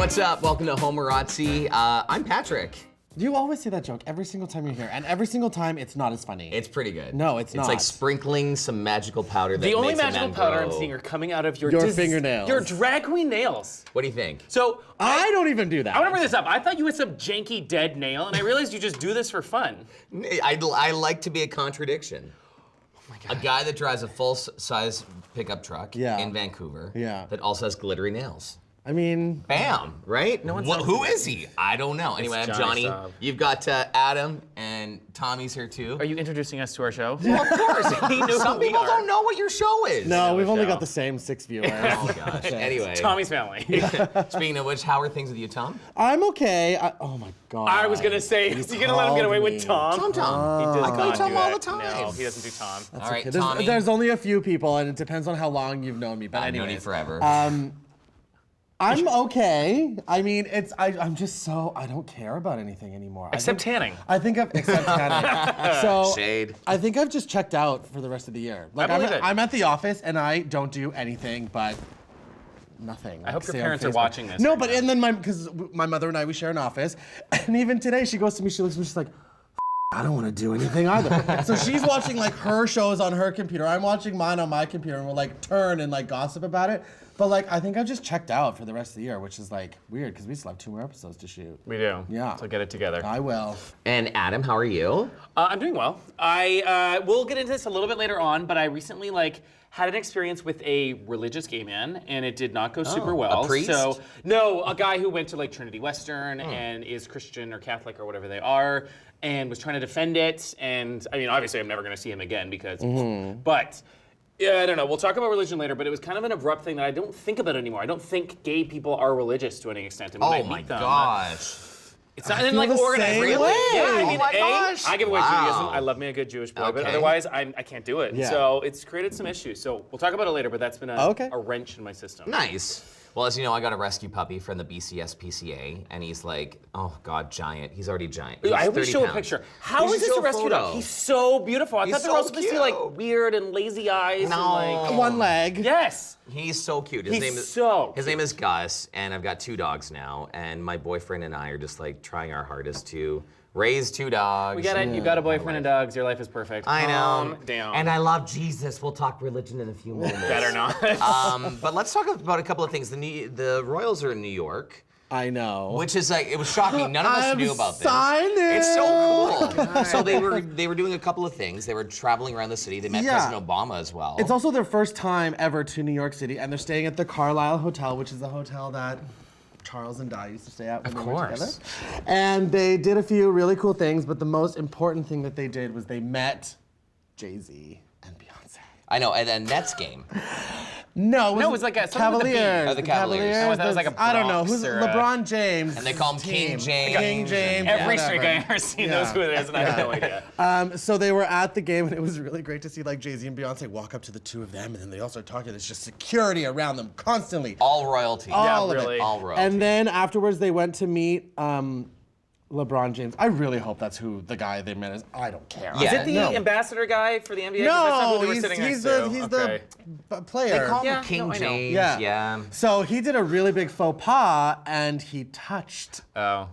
what's up? Welcome to Homorazzi. I'm Patrick. You always say that joke every single time you're here, and every single time it's not as funny. It's pretty good. No, it's not. It's like sprinkling some magical powder that The only makes a magical man powder grow. I'm seeing are coming out of your fingernails. Your drag queen nails. What do you think? So I don't even do that. I want to bring this up. I thought you had some janky dead nail, and I realized you just do this for fun. I like to be a contradiction. Oh my God. A guy that drives a full-size pickup truck Yeah. in Vancouver Yeah. that also has glittery nails. I mean, Bam, right? No one's Well, ever who seen that. is he? I don't know. Anyway, I'm Johnny Johnny. Staub. You've got Adam and Tommy's here too. Are you introducing us to our show? Well, of course. Some we people are. don't know what your show is. no, we've only show. got the same 6 viewers. Oh gosh. Anyway. Tommy's family. Speaking of which, how are things with you, Tom? I'm okay. Oh my God. I was gonna say, is he gonna let him get away with Tom? Tom. He does I call you not Tom do all it. the time. No, he doesn't do Tom. All right, Okay, Tommy. there's only a few people, and it depends on how long you've known me. But I've known anyway, you forever. I'm okay. I mean, I'm just so I don't care about anything anymore. Except tanning. I think I've except tanning. So Shade. I think I've just checked out for the rest of the year. Like believe it. I'm at the office and I don't do anything but nothing. I hope your Stay on parents are Facebook. watching this No, right but now. and then because my mother and I we share an office, and even today she goes to me, she looks at me, she's like, I don't want to do anything either. So she's watching like her shows on her computer. I'm watching mine on my computer, and we'll like turn and like gossip about it. But like I think I've just checked out for the rest of the year, which is like weird because we still have 2 more episodes to shoot. We do. Yeah. So get it together. I will. And Adam, how are you? I'm doing well. We'll get into this a little bit later on, but I recently had an experience with a religious gay man, and it did not go super well. a priest? So no, a guy who went to Trinity Western and is Christian or Catholic or whatever they are, and was trying to defend it. And I mean, obviously, I'm never going to see him again because, but. Yeah, I don't know. We'll talk about religion later, but it was kind of an abrupt thing that I don't think about anymore. I don't think gay people are religious to any extent. And when I Oh mean my them, gosh. it's not I in like feel the organized. same Really? way. Yeah, I Oh mean, my gosh. I give away Wow. Judaism. I love me a good Jewish boy, but Okay. otherwise I can't do it. Yeah. So it's created some issues. So we'll talk about it later, but that's been a wrench in my system. Nice. Well, as you know, I got a rescue puppy from the BCSPCA, and he's like, oh God, giant. He's already giant. He's I always 30 show a pounds. picture. How You is should this show a rescue photo. dog? He's so beautiful. I He's thought they were all so supposed to be like cute. weird and lazy eyes. No. And like, One leg. yes. He's so cute. He's so His name is Gus, and I've got 2 dogs now, and my boyfriend and I are just like trying our hardest to raise 2 dogs. We get it. You got a boyfriend and dogs. Your life is perfect. I know. Calm down. And I love Jesus. We'll talk religion in a few moments. better not. But let's talk about a couple of things. The Royals are in New York, I know. which is like, it was shocking. None of us I'm knew about this. excited. It's so cool. So they were doing a couple of things. They were traveling around the city. They met Yeah. President Obama as well. It's also their first time ever to New York City, and they're staying at the Carlisle Hotel, which is the hotel that Charles and Di used to stay at when they were together. And they did a few really cool things, but the most important thing that they did was they met Jay-Z and Beyonce. I know, and then Nets game. No, it was like something with a B. Cavaliers. Oh, the Cavaliers. Oh, that was like a I don't know. Bronx Who's or a- LeBron James? And they call him King James. King James. Every whatever. straight guy I've ever seen knows who it is, and I have no idea. So they were at the game, and it was really great to see like Jay-Z and Beyonce walk up to the 2 of them, and then they all start talking. There's just security around them constantly. All royalty. All of really. it. All royalty. And then afterwards, they went to meet LeBron James. I really hope that's who the guy they met is. I don't care. Yeah. Is it the No. ambassador guy for the NBA? 'Cause that's not who No, they were he's, sitting he's next the to. he's Okay. the player. They call him Yeah, King no, I know. James. yeah. Yeah. So he did a really big faux pas, and he touched Oh.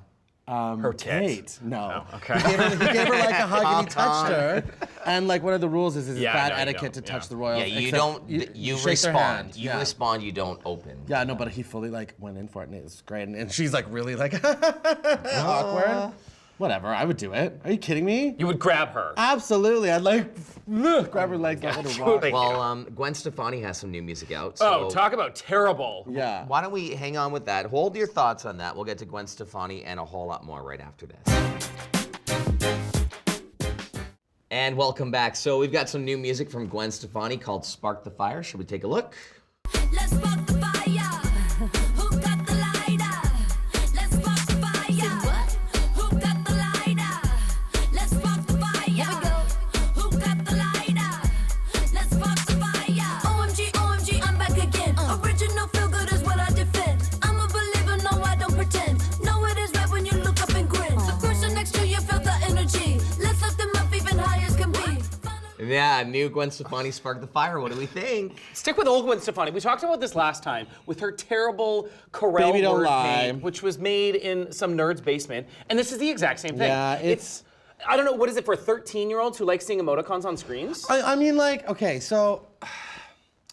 Her tit. Kate. No. Oh, okay. He gave her like a hug, and he touched her. And like one of the rules is it's Yeah, bad no, you etiquette don't, to touch yeah. the royals. Yeah, you except don't. You shake their respond. hand. You Yeah. respond. You don't open. Yeah, no, but he fully like went in for it, and it was great. And she's like really like awkward. Whatever, I would do it. Are you kidding me? You would grab her. Absolutely, I'd like grab her legs, let her walk. Thank Well, Gwen Stefani has some new music out. So Oh, talk about terrible. Yeah. why don't we hang on with that? Hold your thoughts on that. We'll get to Gwen Stefani and a whole lot more right after this. And welcome back. So we've got some new music from Gwen Stefani called Spark the Fire. Should we take a look? Let's spark the fire. Who got the lighter? Let's spark the fire. Who got the lighter? Let's spark the fire. Who got the lighter? Let's spark the fire. OMG, OMG, I'm back again. Original feel good is what I defend. I'm a believer, no, I don't pretend. No, it is right when you look up and grin. The person next to you felt the energy. Let's lift them up even higher as can be. Yeah, new Gwen Stefani sparked the fire. What do we think? Stick with old Gwen Stefani. We talked about this last time with her terrible Corel Baby Don't word Lie. made, which was made in some nerd's basement. And this is the exact same thing. Yeah, it's- I don't know, what is it for 13-year-olds who like seeing emoticons on screens? I mean, like, okay, so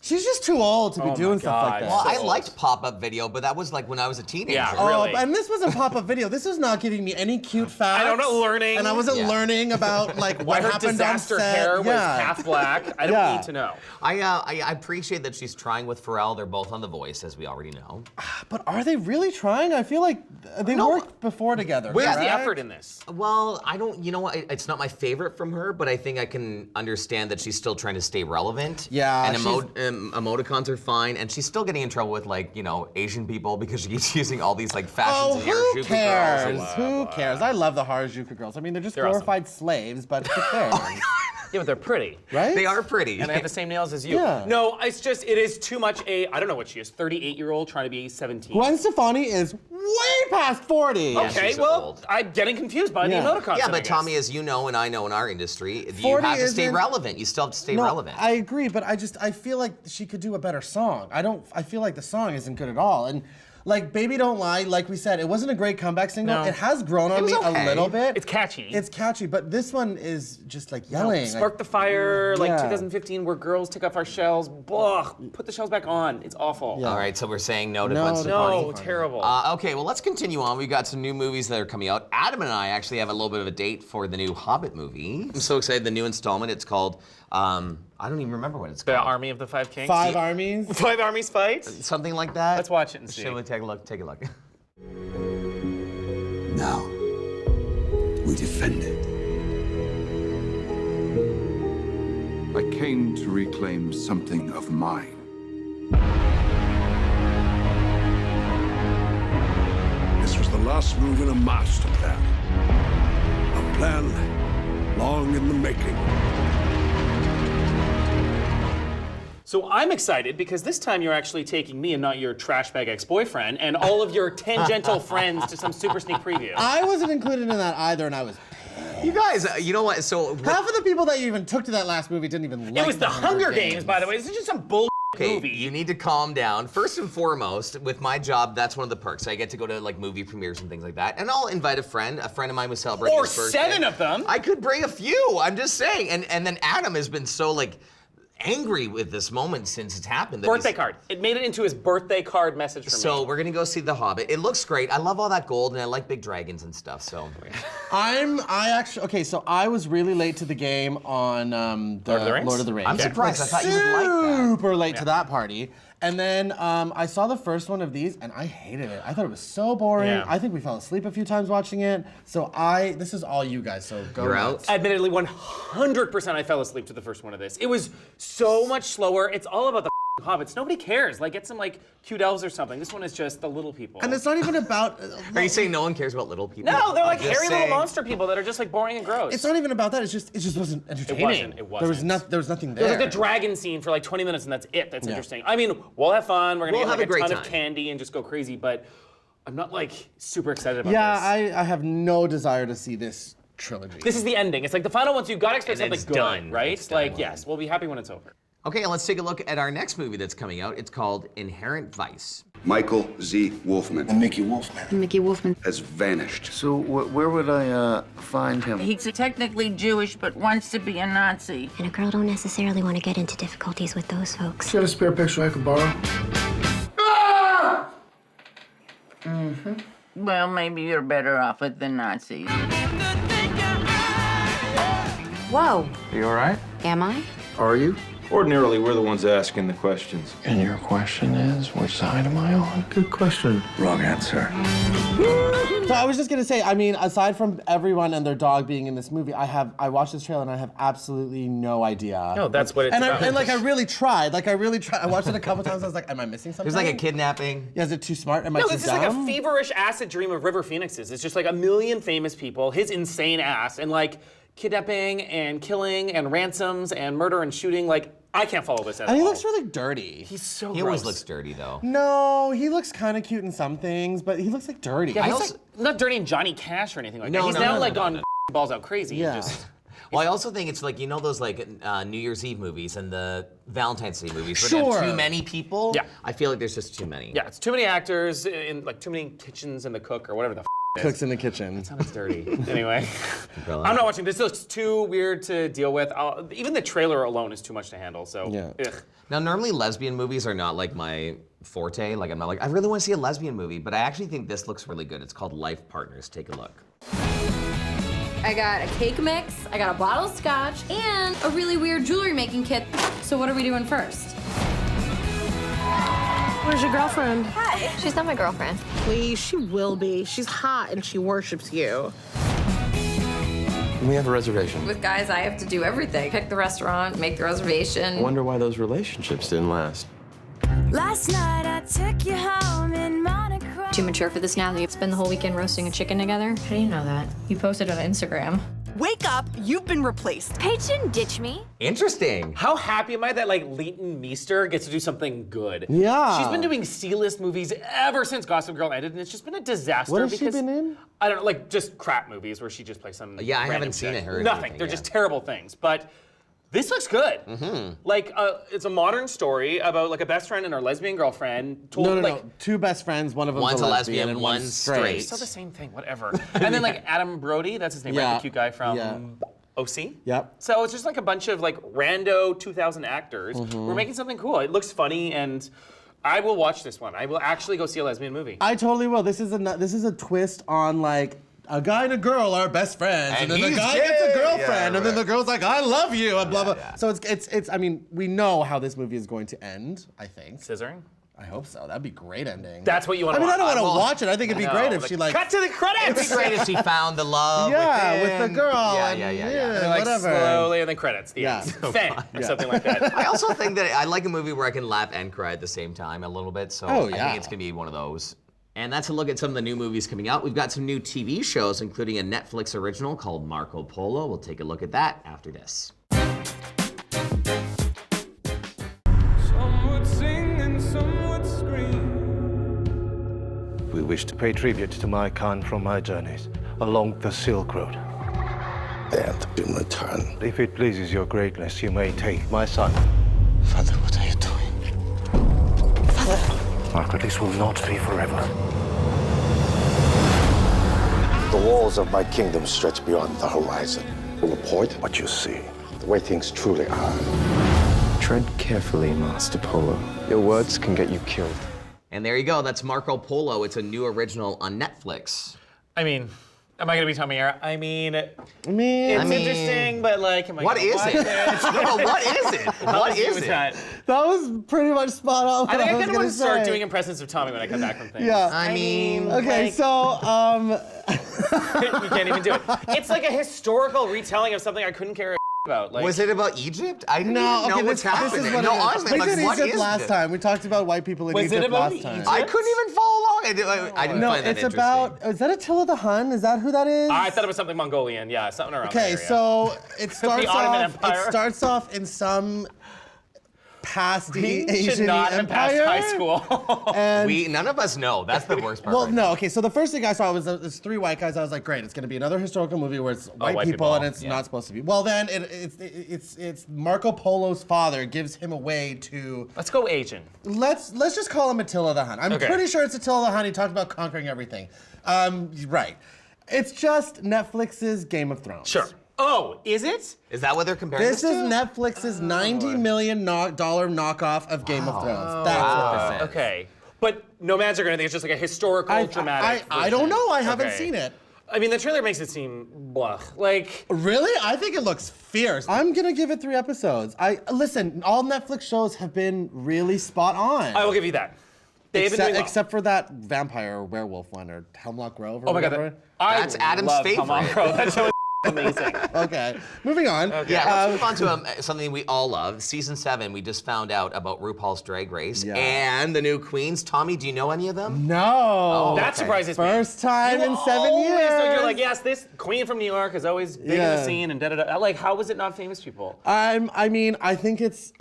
she's just too old to be Oh doing my stuff like God. that. Well, I old. liked pop-up video, but that was like when I was a teenager. Yeah, Oh, really. and this wasn't pop-up video. This was not giving me any cute facts. I'm not learning. And I wasn't Yeah. learning about like Why what her happened disaster on set. hair was Yeah. half black. I don't Yeah. need to know. I appreciate that she's trying with Pharrell. They're both on The Voice, as we already know. But are they really trying? I feel like they No. worked before together. Where's the correct? effort in this? Well, I don't, you know what, it's not my favorite from her, but I think I can understand that she's still trying to stay relevant. Yeah, And she's- emoticons are fine, and she's still getting in trouble with, like, you know, Asian people because she keeps using all these, like, fashions Oh, and who Harajuku cares? girls. Who cares? I love the Harajuku girls. I mean, they're just They're awesome. glorified slaves, but who cares? Yeah, but they're pretty. Right? They are pretty. And they have the same nails as you. Yeah. No, it's just, it is too much I don't know what she is, 38-year-old trying to be 17. Gwen Stefani is way past 40. Okay, she's well, old. I'm getting confused by Yeah. the emoticons. Yeah, then, I but guess. Tommy, as you know and I know in our industry, you 40 have to stay isn't- relevant. You still have to stay No, relevant. I agree, but I feel like she could do a better song. I feel like the song isn't good at all. And like Baby Don't Lie, like we said, it wasn't a great comeback single. No. It has grown on was me okay. a little bit. It's catchy. It's catchy, but this one is just like yelling. Spark the Fire, like Yeah. 2015, where girls take off our shells. Blah, put the shells back on. It's awful. Yeah. All right, so we're saying no to No, Gwen no. Stefani. No, terrible. Okay, well, let's continue on. We've got some new movies that are coming out. Adam and I actually have a little bit of a date for the new Hobbit movie. I'm so excited. The new installment. It's called, I don't even remember what it's the called. Army of the Five Kings. Five armies. Five armies fight. Something like that. Let's watch it and see. Shall we take a look? Take a look. Now, we defend it. I came to reclaim something of mine. This was the last move in a master plan. A plan long in the making. So I'm excited because this time you're actually taking me and not your trash bag ex-boyfriend and all of your tangential friends to some super sneak preview. I wasn't included in that either, and I was. You guys, you know what? So Half of the people that you even took to that last movie didn't even like It was the Hunger Games, by the way. This is just some bull okay, movie. you need to calm down. First and foremost, with my job, that's one of the perks. I get to go to like movie premieres and things like that, and I'll invite a friend. A friend of mine was celebrating Or his birthday. 7 of them. I could bring a few. I'm just saying. And then Adam has been so like angry with this moment since it's happened. that Birthday he's- card. It made it into his birthday card message for So me. we're gonna go see The Hobbit. It looks great. I love all that gold, and I like big dragons and stuff. So Okay, so I was really late to the game on Lord of the Rings? Lord of the Rings. I'm surprised. I thought you would like that. Super late to that party. And then I saw the first one of these, and I hated it. I thought it was so boring. Yeah. I think we fell asleep a few times watching it. So this is all you guys. So go. You're nuts. out? Admittedly, 100% I fell asleep to the first one of this. It was so much slower. It's all about the hobbits. Nobody cares. Like, get some like cute elves or something. This one is just the little people. And it's not even about. Are you saying no one cares about little people? no, they're like I'm just hairy little saying. monster people that are just like boring and gross. It's not even about that. It just wasn't entertaining. It There was wasn't. there was nothing there. There's like the dragon scene for like 20 minutes and that's it. That's interesting. I mean, we'll have fun. We're gonna We'll get have like a great ton of time. candy and just go crazy, but I'm not like super excited about Yeah, this. I have no desire to see this trilogy. This is the ending. It's like the final one, so you gotta expect And something it's good, done. right? It's done. Like, yes, we'll be happy when it's over. Okay, let's take a look at our next movie that's coming out. It's called Inherent Vice. Michael Z. Wolfman Mickey Wolfman. Mickey Wolfman. has vanished. So where would I find him? He's technically Jewish, but wants to be a Nazi. And a girl don't necessarily want to get into difficulties with those folks. Got a spare picture I could borrow? Well, maybe you're better off with the Nazis. Whoa, You all right? am I? Are you? Ordinarily, we're the ones asking the questions. And your question is, which side am I on? Good question. Wrong answer. So I was just gonna say, I mean, aside from everyone and their dog being in this movie, I watched this trailer and I have absolutely no idea. No, that's what it's about. And I really tried. I watched it a couple times. I was like, am I missing something? There's like a kidnapping. Yeah, is it too smart? Am I No, too this is dumb? like a feverish acid dream of River Phoenix's. It's just like a million famous people, his insane ass, and like kidnapping and killing and ransoms and murder and shooting. Like, I can't follow this at all. And he looks really dirty. He's so He gross. always looks dirty though. No, he looks kind of cute in some things, but he looks like dirty. Yeah, he's also- like not dirty and Johnny Cash or anything like No, that. He's no, now no, like no, gone no. balls out crazy. Yeah. And just, Well, I also think it's like, you know those like New Year's Eve movies and the Valentine's Day movies where Sure. they have too many people? Yeah. I feel like there's just too many. Yeah, it's too many actors in like too many kitchens and the cook or whatever the Cooks in the kitchen. It's dirty. Anyway, I'm not watching. This looks too weird to deal with. Even the trailer alone is too much to handle. So, ugh. Now, normally lesbian movies are not like my forte. Like, I'm not like, I really want to see a lesbian movie, but I actually think this looks really good. It's called Life Partners. Take a look. I got a cake mix, I got a bottle of scotch, and a really weird jewelry making kit. So what are we doing first? Where's your girlfriend? Hi. She's not my girlfriend. Please, she will be. She's hot and she worships you. We have a reservation. With guys, I have to do everything. Pick the restaurant, make the reservation. I wonder why those relationships didn't last. Last night I took you home in monochrome. Too mature for this now. You spend the whole weekend roasting a chicken together. How do you know that? You posted on Instagram. Wake up, you've been replaced. Paige didn't ditch me. Interesting. How happy am I that like Leighton Meester gets to do something good? Yeah. She's been doing C-list movies ever since Gossip Girl ended, and it's just been a disaster. What has she because, been in? I don't know, like just crap movies where she just plays some. Yeah, I random haven't seen chick. it, heard Nothing. anything, They're yeah. just terrible things, but. This looks good. Like, it's a modern story about like a best friend and her lesbian girlfriend. Told, No. like, Two best friends, one of them's One's a a lesbian lesbian, and one's one's straight. straight. It's still the same thing, whatever. And then like Adam Brody, that's his name, right? Yeah. The cute guy from Yeah. OC. Yep. So it's just like a bunch of like rando 2000 actors. We're making something cool. It looks funny, and I will watch this one. I will actually go see a lesbian movie. I totally will. This is a twist on like a guy and a girl are best friends, and then the he's guy gay. gets a girlfriend, Yeah, and then right. the girl's like, I love you, and blah blah. yeah. So it's. I mean, we know how this movie is going to end. I think. Scissoring? I hope so. That'd be a great ending. That's what you want I to mean, I watch. don't want to watch it. I think it'd be great if she like. Cut to the credits! It'd be great if she found the love Yeah, with within. the girl. Yeah, and, yeah. And, like, whatever. slowly, and then credits. The Yeah. end. Fang, or something like that. I also think that I like a movie where I can laugh and cry at the same time a little bit. So Oh, I yeah. think it's gonna be one of those. And that's a look at some of the new movies coming out. We've got some new TV shows, including a Netflix original called Marco Polo. We'll take a look at that after this. Some would sing and some would scream. We wish to pay tribute to my kind from my journeys along the Silk Road. And in return, If it pleases your greatness, you may take my son. Father, what are you doing? Marco, this will not be forever. The walls of my kingdom stretch beyond the horizon. Report what you see, the way things truly are. Tread carefully, Master Polo. Your words can get you killed. And there you go. That's Marco Polo. It's a new original on Netflix. I mean, am I gonna be Tommy Era? I mean, it's I mean, interesting, but like, am I What gonna is watch it? No, what is it? What is it? That? that was pretty much spot on. I think I was kind of gonna want to start say. doing impressions of Tommy when I come back from things. Yeah. I mean, Okay, like- so You can't even do it. It's like a historical retelling of something I couldn't care about. Like, was it about Egypt? I didn't no, even know okay, what's happening. This is what No, it is. honestly, We like, did what Egypt is last this? time. We talked about white people in Was it Egypt about last time. Egypt? I couldn't even follow along. I didn't No, find that it's interesting. about. Is that Attila the Hun? Is that who that is? I thought it was something Mongolian. Yeah, something around Okay, that area. so it starts Ottoman off. Empire. It starts off in some past we Asian should not have passed empire. high school. And None of us know. That's the worst part. well, right no. Okay, so the first thing I saw was there's three white guys. I was like, great, it's gonna be another historical movie where it's white white people people, and it's yeah. not supposed to be. Well, then it's Marco Polo's father gives him a way to. Let's go Asian. Let's just call him Attila the Hun. I'm Okay. pretty sure it's Attila the Hun. He talked about conquering everything. Right. It's just Netflix's Game of Thrones. Sure. Oh, is it? Is that what they're comparing This this is to? $90 million knockoff of Game of Thrones. That's what this is. Okay. But no magic or anything. It's just like a historical, dramatic. I don't know. I haven't Okay. seen it. I mean, the trailer makes it seem blah. Like, Really? I think it looks fierce. I'm gonna give it 3 episodes. Listen, all Netflix shows have been really spot on. I will give you that. They've been doing well. Except for that vampire or werewolf one or Hemlock Grove or Oh my god, whatever. That's Adam's favorite. That show is amazing. Okay, moving on. Yeah, let's move on to something we all love. Season 7, we just found out about RuPaul's Drag Race and the new queens. Tommy, do you know any of them? No. That surprises me. First time in 7 Always, years. so you're like, yes, this queen from New York is always big in the Yeah. scene and da-da-da. Like, how is it not famous people? I mean, I think it's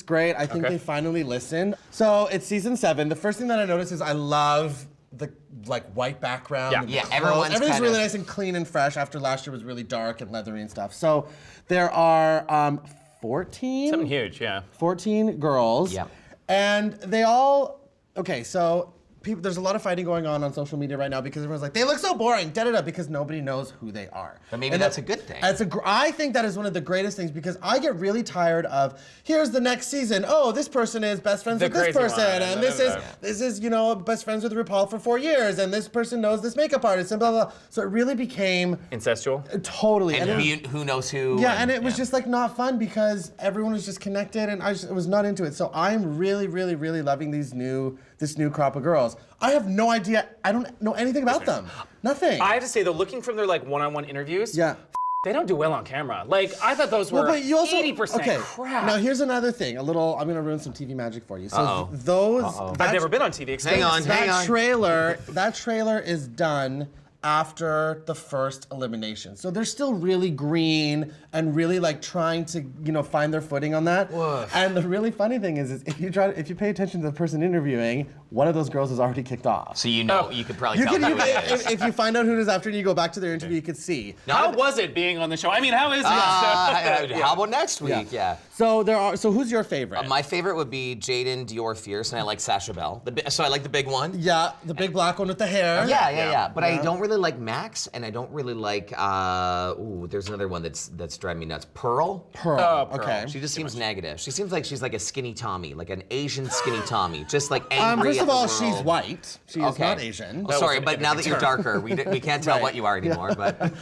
great. I think Okay. they finally listened. So it's season 7. The first thing that I noticed is I love the like white background. Yeah. and the Yeah, clothes. everyone's Everything's kind really of- nice and clean and fresh after last year was really dark and leathery and stuff. So there are 14? Something huge, yeah. 14 girls. Yep. And they all, okay, so there's a lot of fighting going on social media right now because everyone's like, they look so boring, da-da-da, because nobody knows who they are. But maybe that's a good thing. I think that is one of the greatest things because I get really tired of, here's the next season, oh, this person is best friends with this crazy one, person, and this is, you know, best friends with RuPaul for 4 years, and this person knows this makeup artist, and blah, blah, blah. So it really became... Incestual? Totally. And who knows who. Yeah, and it was just like not fun because everyone was just connected and I was not into it. So I'm really, really, really loving this new crop of girls. I have no idea, I don't know anything about them. Nothing. I have to say though, looking from their like one-on-one interviews, Yeah. they don't do well on camera. Like, I thought those were 80% crap. Now here's another thing, I'm gonna ruin some TV magic for you. So I've never been on TV. Explain Hang on, this. hang on. That trailer is done after the first elimination. So they're still really green and really like trying to, you know, find their footing on that. Woof. And the really funny thing is if you pay attention to the person interviewing, one of those girls is already kicked off. So you know, you could probably tell who it is. If you find out who it is after and you go back to their interview, you could see. How was it being on the show? I mean, how is it? How about next week? Yeah. So who's your favorite? My favorite would be Jaden Dior Fierce, and I like Sasha Bell. So I like the big one. Yeah, the big black one with the hair. Yeah. But I don't really like Max, and I don't really like. There's another one that's driving me nuts. Pearl. Pearl. Okay. She just seems negative. She seems like she's like a skinny Tommy, like an Asian skinny Tommy, just like angry. First of at all, the she's world. white. She is not Asian. Oh, sorry, but now that you're darker, we can't tell what you are anymore. But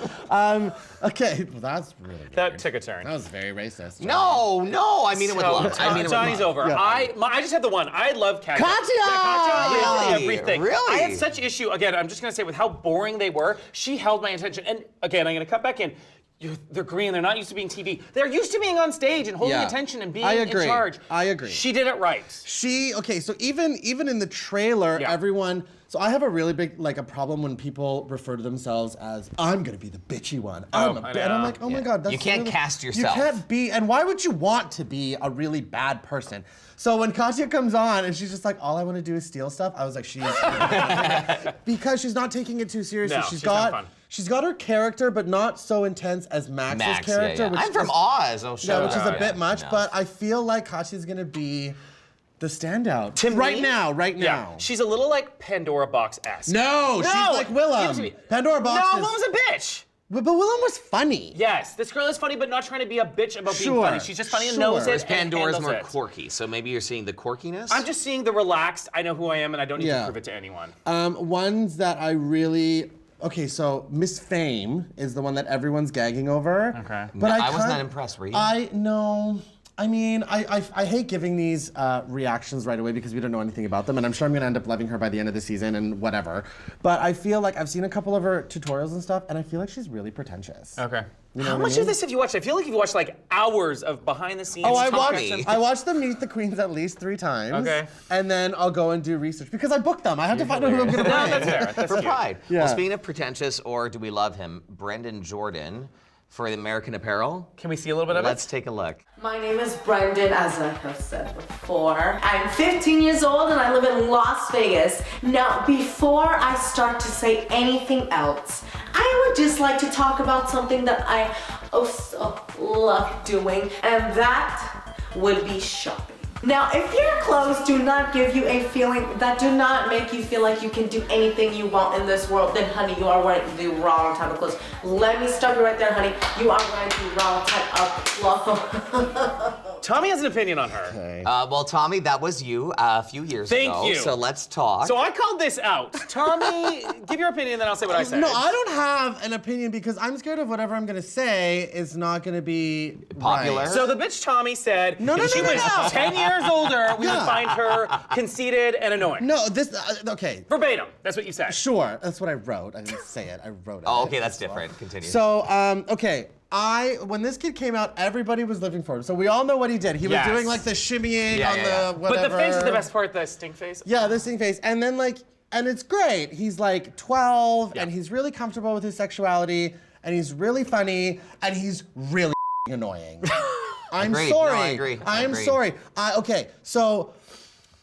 okay, well, that's really weird. That took a turn. That was very racist. No, I mean it with love. Johnny's over. Yeah. I just have the one. I love Katya. Katya! Katya is everything. Really? I had such issue. Again, I'm just gonna say with how boring they were. She held my attention. And again, I'm gonna cut back in. They're green. They're not used to being TV. They're used to being on stage and holding attention and being in charge. I agree. She did it right. So even in the trailer, everyone. So I have a really big a problem when people refer to themselves as I'm gonna be the bitchy one. And I'm like, oh my god, that's you can't really, cast yourself. You can't be. And why would you want to be a really bad person? So when Katya comes on and she's just like, all I want to do is steal stuff. I was like, because she's not taking it too seriously. No, she's having fun. She's got her character, but not so intense as Max's character. Yeah. Which I'm from Oz. Oh, shut which is a bit much. No. But I feel like Katya's gonna be the standout. To me? Right now. Yeah. She's a little like Pandora Box-esque. No, she's like Willem. Give it to me. Pandora Box No, is... Willem's a bitch. But Willem was funny. Yes, this girl is funny, but not trying to be a bitch about being Sure, funny. She's just funny and sure. knows it. Whereas and Pandora's handles more it. quirky, so maybe you're seeing the quirkiness? I'm just seeing the relaxed, I know who I am and I don't need to prove it to anyone. Ones that I really... Okay, so Miss Fame is the one that everyone's gagging over. Okay. But I was not impressed, were you? I mean, I hate giving these reactions right away because we don't know anything about them, and I'm sure I'm gonna end up loving her by the end of the season and whatever. But I feel like I've seen a couple of her tutorials and stuff, and I feel like she's really pretentious. Okay. You know How what much I mean? of this have you watched? I feel like you've watched like hours of behind the scenes. Oh, I talking. watched them Meet the Queens at least 3 times. Okay. And then I'll go and do research because I booked them. I have to find out who I'm gonna bring. No, that's fair. That's For cute. pride. Yeah. Well, speaking of pretentious, or do we love him, Brendan Jordan for the American Apparel. Can we see a little bit of it? Let's take a look. My name is Brendan, as I have said before. I'm 15 years old and I live in Las Vegas. Now, before I start to say anything else, I would just like to talk about something that I so love doing, and that would be shopping. Now, if your clothes do not give you a feeling, that do not make you feel like you can do anything you want in this world, then honey, you are wearing the wrong type of clothes. Let me stop you right there, honey. You are wearing the wrong type of clothes. Tommy has an opinion on her. Okay. Well, Tommy, that was you a few years ago. Thank you. So let's talk. So I called this out. Tommy, give your opinion, then I'll say what I said. No, I don't have an opinion because I'm scared of whatever I'm gonna say is not gonna be popular. Right. So the bitch Tommy said if she was 10 years older, we would find her conceited and annoying. No, this, okay. Verbatim, that's what you said. Sure, that's what I wrote. I didn't say it, I wrote it. Oh, okay, that's different. Continue. So, okay. When this kid came out, everybody was living for him. So we all know what he did. He was doing like the shimmying on the whatever. But the face is the best part, the stink face. Yeah, the stink face. And then and it's great. He's like 12 and he's really comfortable with his sexuality and he's really funny and he's really annoying. I'm Agreed. sorry. No, I agree. I'm sorry. Okay, so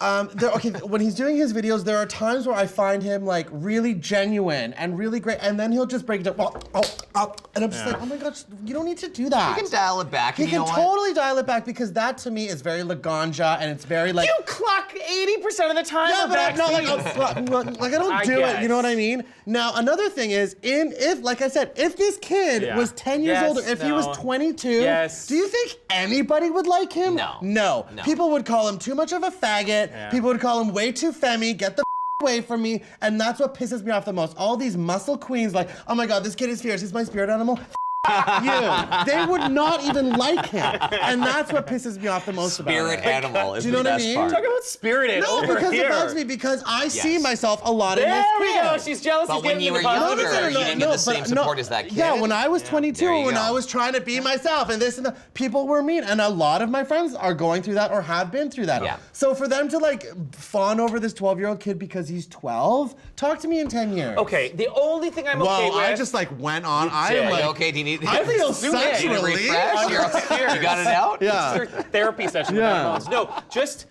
Okay, when he's doing his videos, there are times where I find him like really genuine and really great, and then he'll just break it down. And I'm just like, oh my gosh, you don't need to do that. You can dial it back. He can totally dial it back because that to me is very Laganja and it's very like. You clock 80% of the time. Yeah, but back I don't do it. You know what I mean? Now another thing is, if like I said, if this kid was 10 years older, if he was 22, do you think anybody would like him? No. People would call him too much of a faggot. People would call him way too femmy. Get the away from me. And that's what pisses me off the most. All these muscle queens like, oh my God, this kid is fierce. He's my spirit animal. You. They would not even like him. And that's what pisses me off the most about it. Spirit animal is do you know the what best I mean? part. Talk about spirited No, over because here. it bugs me because I see myself a lot in this There we kid. go. She's jealous. But when you were younger, you didn't get the same support as that kid. Yeah, when I was 22, There you when go. I was trying to be myself and this and that, people were mean. And a lot of my friends are going through that or have been through that. Yeah. So for them to like fawn over this 12-year-old kid because he's 12, talk to me in 10 years. Okay, the only thing I'm okay with. I just like went on. I am Are like, you okay? Do you need? I feel Do you need a sexually. refresh? You got it out? Yeah. It's your therapy session. Yeah. No, just.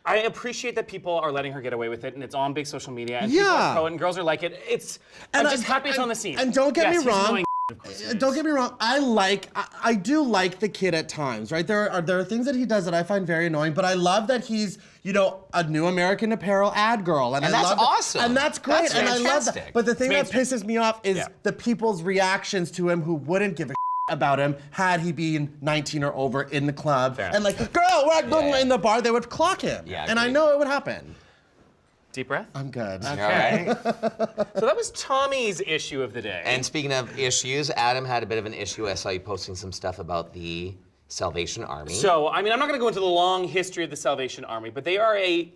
I appreciate that people are letting her get away with it, and it's on big social media, and Yeah. people are pro it, and girls are like it. I'm just happy it's on the scene. And don't get Yes, me he's wrong. annoying. Don't get me wrong. I do like the kid at times, right? There are things that he does that I find very annoying, but I love that he's, a new American Apparel ad girl, and I that's love awesome. and that's great, That's and I love that. fantastic. But the thing that mainstream. pisses me off is the people's reactions to him who wouldn't give a about him had he been 19 or over in the club, and like, girl, we're in the bar, they would clock him, and I know it would happen. Deep breath. I'm good. Okay. So that was Tommy's issue of the day. And speaking of issues, Adam had a bit of an issue. I saw you posting some stuff about the Salvation Army. So, I mean, I'm not going to go into the long history of the Salvation Army, but they are a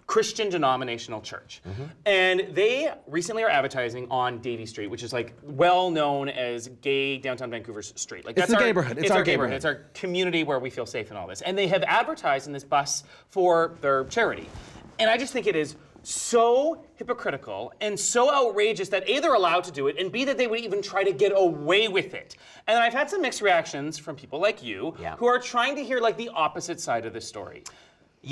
Christian denominational church. And they recently are advertising on Davie Street, which is like well known as gay downtown Vancouver's street. Like It's the neighborhood. It's our neighborhood. It's our community where we feel safe and all this. And they have advertised in this bus for their charity. And I just think it is so hypocritical and so outrageous that A, they're allowed to do it, and B, that they would even try to get away with it. And I've had some mixed reactions from people like you who are trying to hear like the opposite side of this story.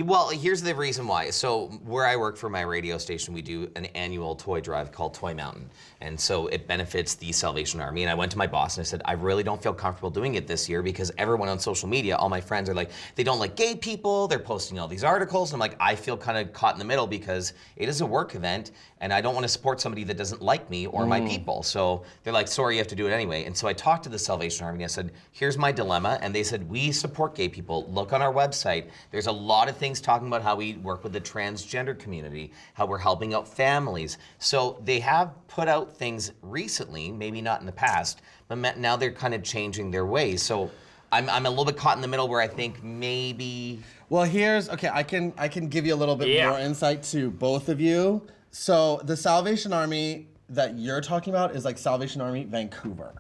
Well, here's the reason why. So where I work for my radio station, we do an annual toy drive called Toy Mountain. And so it benefits the Salvation Army. And I went to my boss and I said, I really don't feel comfortable doing it this year because everyone on social media, all my friends are like, they don't like gay people, they're posting all these articles. And I'm like, I feel kind of caught in the middle because it is a work event and I don't want to support somebody that doesn't like me or my people. So they're like, sorry, you have to do it anyway. And so I talked to the Salvation Army and I said, here's my dilemma. And they said, we support gay people. Look on our website. There's a lot of things talking about how we work with the transgender community, how we're helping out families. So they have put out things recently, maybe not in the past, but now they're kind of changing their ways. So I'm a little bit caught in the middle where I think maybe. Well, I can give you a little bit more insight to both of you. So the Salvation Army that you're talking about is like Salvation Army Vancouver,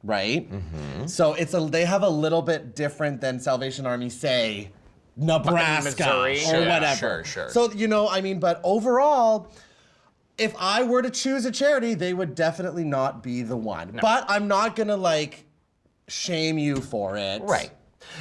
right? So they have a little bit different than Salvation Army, say, Nebraska Missouri. or whatever. Sure. So, but overall, if I were to choose a charity, they would definitely not be the one. No. But I'm not gonna shame you for it. Right.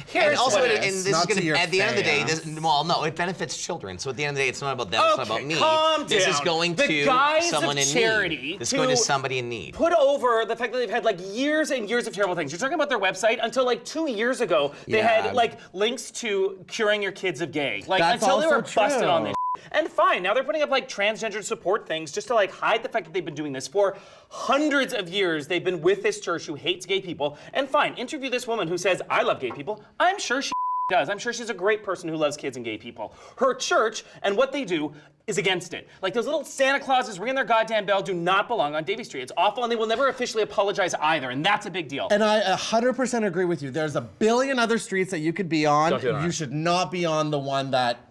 Here's and also, what and this not is to gonna, your at the end of the day, face. it benefits children. So at the end of the day, it's not about them, it's not about me. Calm this down. is going the to guys someone of in charity need. This is going to somebody in need. Put over the fact that they've had years and years of terrible things. You're talking about their website until 2 years ago, they had links to curing your kids of gay. That's until they also were busted true. on this. And fine, now they're putting up transgender support things just to hide the fact that they've been doing this for hundreds of years. They've been with this church who hates gay people. And fine, interview this woman who says, I love gay people. I'm sure she does. I'm sure she's a great person who loves kids and gay people. Her church and what they do is against it. Those little Santa Clauses ringing their goddamn bell do not belong on Davie Street. It's awful, and they will never officially apologize either, and that's a big deal. And I 100% agree with you. There's a billion other streets that you could be on. Don't do it. You should not be on the one that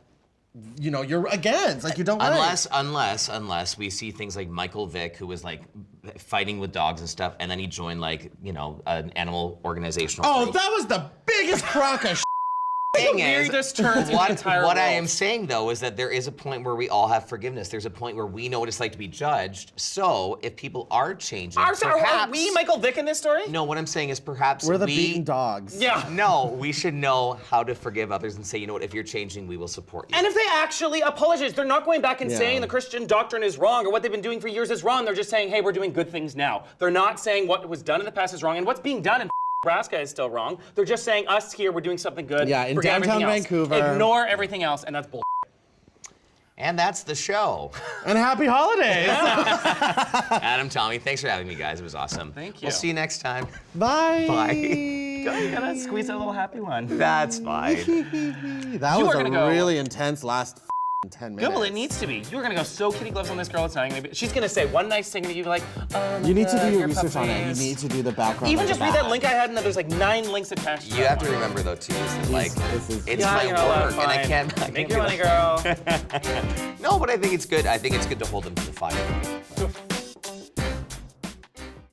you're against. You don't like. Unless we see things like Michael Vick, who was fighting with dogs and stuff, and then he joined an animal organizational group. That was the biggest crock of thing is, weirdest turns in the entire what I world. am saying though is that there is a point where we all have forgiveness. There's a point where we know what it's like to be judged. So if people are changing, Are perhaps we Michael Vick in this story? No, what I'm saying is perhaps We're the we, beaten dogs. Yeah. No, we should know how to forgive others and say, you know what, if you're changing, we will support you. And if they actually apologize, they're not going back and Yeah. saying the Christian doctrine is wrong or what they've been doing for years is wrong. They're just saying, hey, we're doing good things now. They're not saying what was done in the past is wrong and what's being done in Nebraska is still wrong. They're just saying us here, we're doing something good. Yeah, in Forget downtown everything else. Vancouver. Ignore everything else, and that's bull. And that's the show. And happy holidays. Adam, Tommy, thanks for having me, guys. It was awesome. Thank you. We'll see you next time. Bye. Bye. You gotta squeeze that little happy one. That's fine. That You was are a gonna go- really intense last 10 minutes. Good, well, it needs to be. You were gonna go so kitty gloves on this girl. It's not gonna be. She's gonna say one nice thing, and you're like, You need to do your your research on it. puppies. You need to do the background. Even on just the read that back. link I had, and there's like 9 links attached. To You that have to one. remember though too, is that like This is- it's Yeah, my you're allowed, work, and I fine. can't Make do your money, that. girl. No, but I think it's good. I think it's good to hold them to the fire.